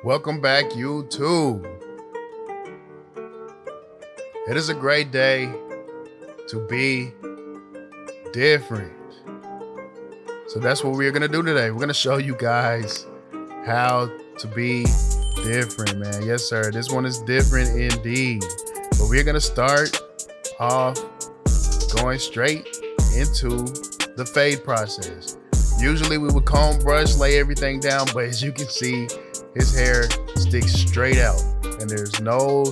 Welcome back, YouTube. It is a great day to be different. So that's what we're gonna do today. We're gonna show you guys how to be different, man. Yes, sir. This one is different indeed. But we're gonna start off going straight into the fade process. Usually we would comb, brush, lay everything down, but as you can see, his hair sticks straight out, and there's no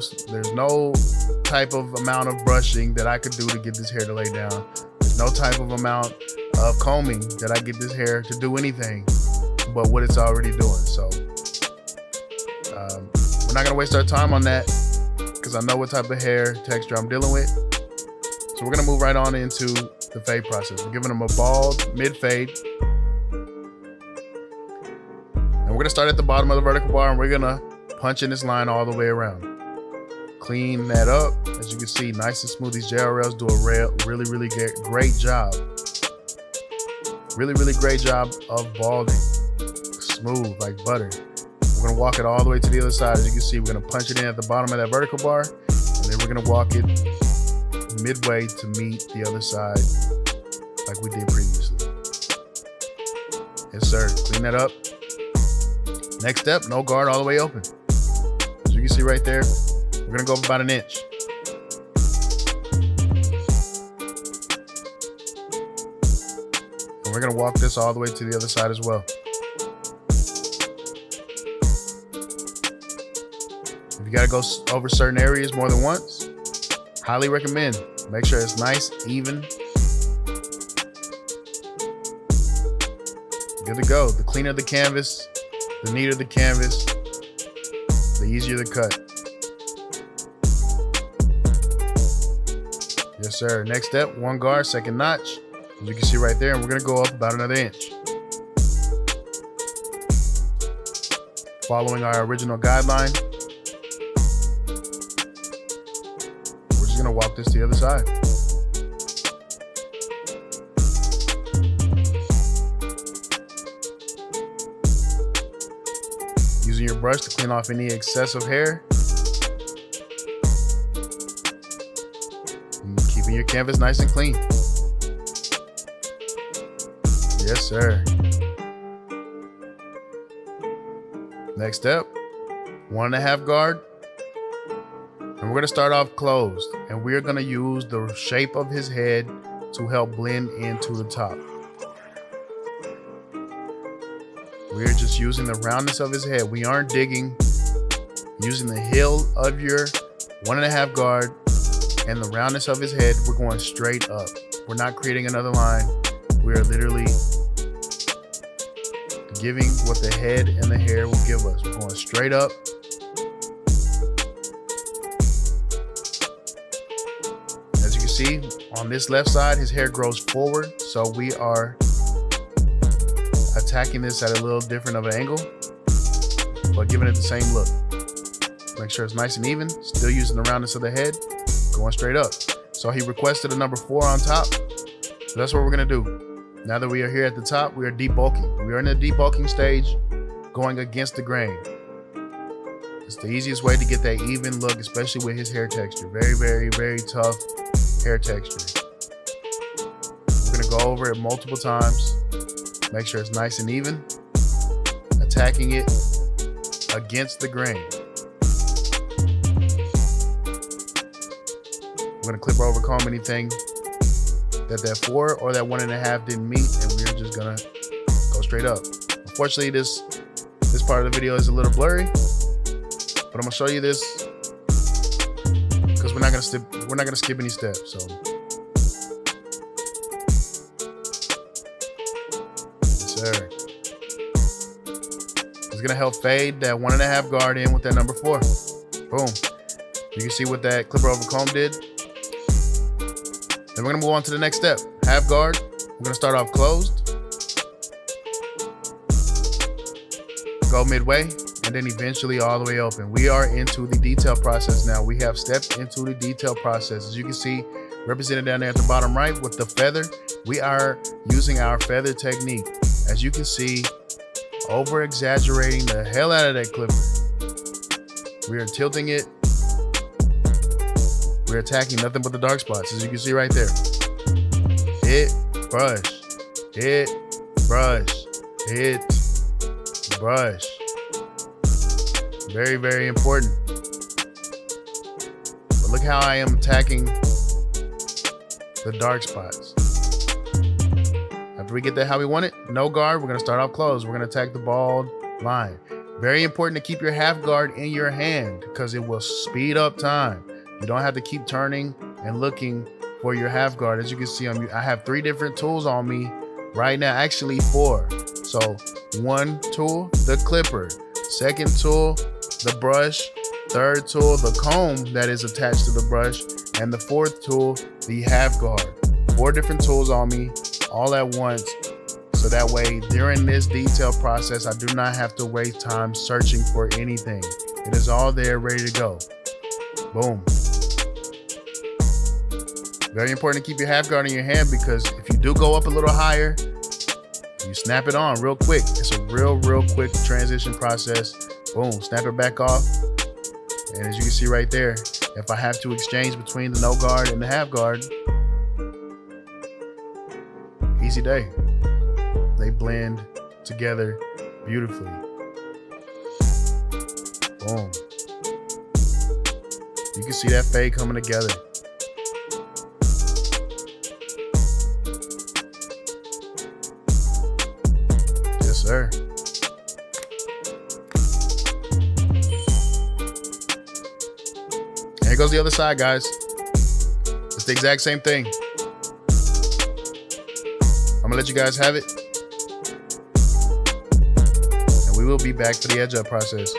type of amount of brushing that I could do to get this hair to lay down. There's no type of amount of combing that I get this hair to do anything but what it's already doing. So we're not gonna waste our time on that because I know what type of hair texture I'm dealing with. So we're gonna move right on into the fade process. We're giving him a bald mid-fade. We're gonna start at the bottom of the vertical bar and we're gonna punch in this line all the way around. Clean that up. As you can see, nice and smooth. These JRLs do a really great job. Really great job of balding. Smooth like butter. We're gonna walk it all the way to the other side. As you can see, we're gonna punch it in at the bottom of that vertical bar, and then we're gonna walk it midway to meet the other side like we did previously. Yes, sir. Clean that up. Next step, no guard, all the way open. As you can see right there, we're gonna go up about an inch. And we're gonna walk this all the way to the other side as well. If you gotta go over certain areas more than once, highly recommend. Make sure it's nice, even. Good to go. The cleaner the canvas, the neater the canvas, the easier the cut. Yes, sir. Next step, one guard, second notch. As you can see right there, and we're gonna go up about another inch. Following our original guideline, we're just gonna walk this to the other side. Using your brush to clean off any excessive hair. And keeping your canvas nice and clean. Yes, sir. Next step, 1.5 guard. And we're gonna start off closed. And we're gonna use the shape of his head to help blend into the top. We're just using the roundness of his head. We aren't digging. Using the heel of your 1.5 guard and the roundness of his head, we're going straight up. We're not creating another line. We are literally giving what the head and the hair will give us. We're going straight up. As you can see, on this left side, his hair grows forward. So we are attacking this at a little different of an angle, but giving it the same look. Make sure it's nice and even, still using the roundness of the head, going straight up. So he requested a number 4 on top. So that's what we're gonna do. Now that we are here at the top, we are debulking. We are in the debulking stage, going against the grain. It's the easiest way to get that even look, especially with his hair texture. Very tough hair texture. We're gonna go over it multiple times. Make sure it's nice and even, attacking it against the grain. We're gonna clip over comb anything that 4 or that 1.5 didn't meet, and we're just gonna go straight up. Unfortunately, this part of the video is a little blurry, but I'm gonna show you this because we're not gonna skip any steps. So. Sir. It's gonna help fade that 1.5 guard in with that number 4. Boom. You can see what that clipper over comb did. Then we're gonna move on to the next step. Half guard. We're gonna start off closed. Go midway, and then eventually all the way open. We are into the detail process now. We have stepped into the detail process. As you can see, represented down there at the bottom right with the feather. We are using our feather technique. As you can see, over exaggerating the hell out of that clipper. We are tilting it. We're attacking nothing but the dark spots, as you can see right there. Hit, brush, hit, brush, hit, brush. Very, very important. But look how I am attacking the dark spots. After we get that how we want it, no guard, we're gonna start off closed. We're gonna attack the bald line. Very important to keep your half guard in your hand because it will speed up time. You don't have to keep turning and looking for your half guard. As you can see, I have 3 different tools on me right now, actually 4. So 1 tool, the clipper. 2nd tool, the brush. 3rd tool, the comb that is attached to the brush. And the 4th tool, the half guard. 4 different tools on me all at once. So that way, during this detailed process, I do not have to waste time searching for anything. It is all there, ready to go. Boom. Very important to keep your half guard in your hand because if you do go up a little higher, you snap it on real quick. It's a real quick transition process. Boom, snap it back off. And as you can see right there, if I have to exchange between the no guard and the half guard, easy day. They blend together beautifully. Boom. You can see that fade coming together. Yes, sir. And here goes the other side, guys. It's the exact same thing. I'm gonna let you guys have it. And we will be back for the edge up process.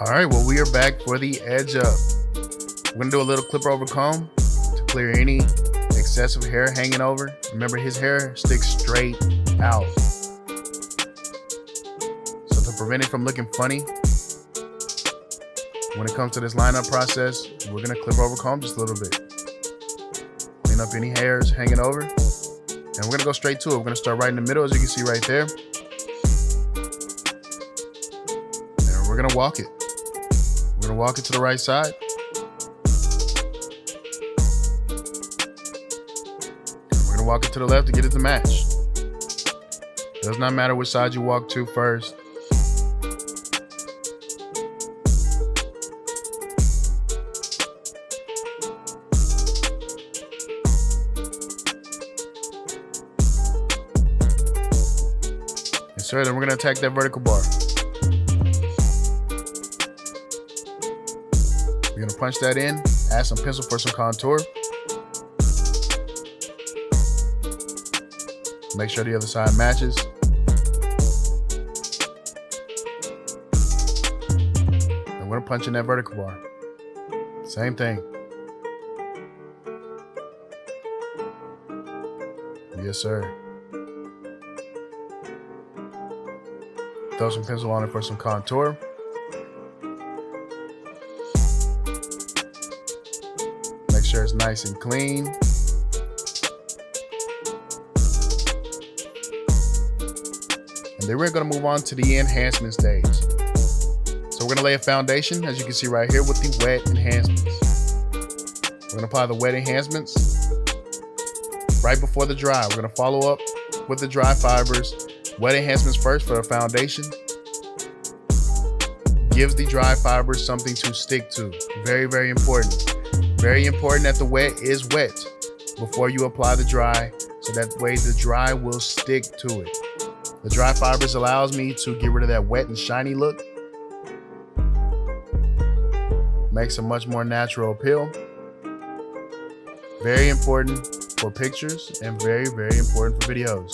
All right, well, we are back for the edge up. We're gonna do a little clipper over comb to clear any excessive hair hanging over. Remember, his hair sticks straight out. So to prevent it from looking funny, When it comes to this lineup process, we're gonna clip over comb just a little bit. Clean up any hairs hanging over. And we're gonna go straight to it. We're gonna start right in the middle, as you can see right there. And we're gonna walk it. We're gonna walk it to the right side. And we're gonna walk it to the left to get it to match. Does not matter which side you walk to first. Yes, sir. Then we're gonna attack that vertical bar. We're gonna punch that in, add some pencil for some contour. Make sure the other side matches. And we're gonna punch in that vertical bar. Same thing. Yes, sir. Throw some pencil on it for some contour. Make sure it's nice and clean. And then we're gonna move on to the enhancement stage. So we're gonna lay a foundation, as you can see right here, with the wet enhancements. We're gonna apply the wet enhancements right before the dry. We're gonna follow up with the dry fibers. Wet enhancements first for the foundation. Gives the dry fibers something to stick to. Very, very important. Very important that the wet is wet before you apply the dry, so that way the dry will stick to it. The dry fibers allows me to get rid of that wet and shiny look. Makes a much more natural appeal. Very important for pictures and very, very important for videos.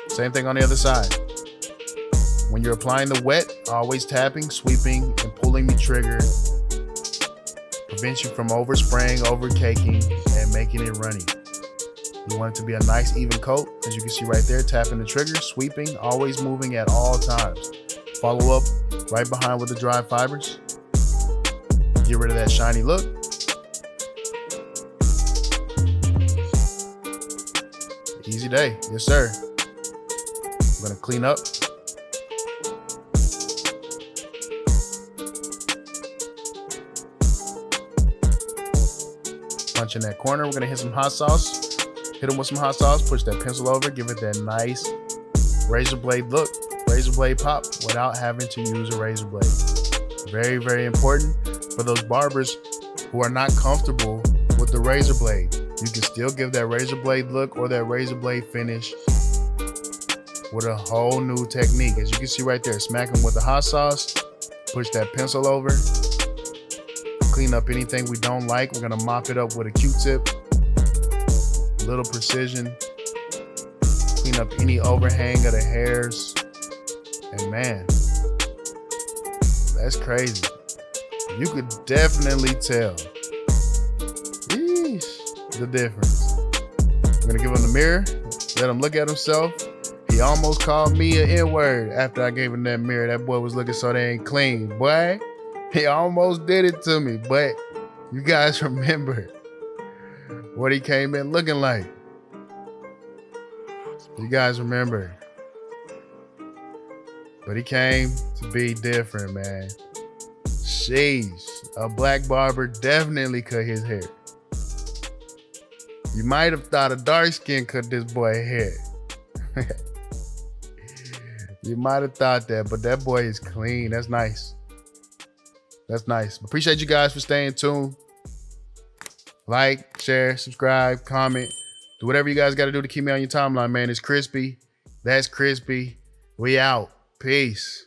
Same thing on the other side. When you're applying the wet, always tapping, sweeping, and pulling the trigger prevents you from overspraying, overcaking, and making it runny. You want it to be a nice even coat, as you can see right there, tapping the trigger, sweeping, always moving at all times. Follow up right behind with the dry fibers. Get rid of that shiny look. Easy day, yes sir. I'm gonna clean up. Punch in that corner. We're gonna hit some hot sauce. Hit them with some hot sauce. Push that pencil over. Give it that nice razor blade look, razor blade pop, without having to use a razor blade. Very, very important for those barbers who are not comfortable with the razor blade. You can still give that razor blade look or that razor blade finish with a whole new technique. As you can see right there, smack them with the hot sauce, push that pencil over, clean up anything we don't like. We're gonna mop it up with a Q-tip, little precision, clean up any overhang of the hairs, and man, that's crazy. You could definitely tell the difference. I'm gonna give him the mirror, let him look at himself. He almost called me an N-word after I gave him that mirror. That boy was looking so dang clean, boy. He almost did it to me, but you guys remember what he came in looking like. You guys remember. But he came to be different, man. Sheesh. A black barber definitely cut his hair. You might have thought a dark skin cut this boy hair. You might have thought that, but that boy is clean. That's nice. That's nice. Appreciate you guys for staying tuned. Like, share, subscribe, comment. Do whatever you guys got to do to keep me on your timeline, man. It's Kriispy. That's Kriispy. We out. Peace.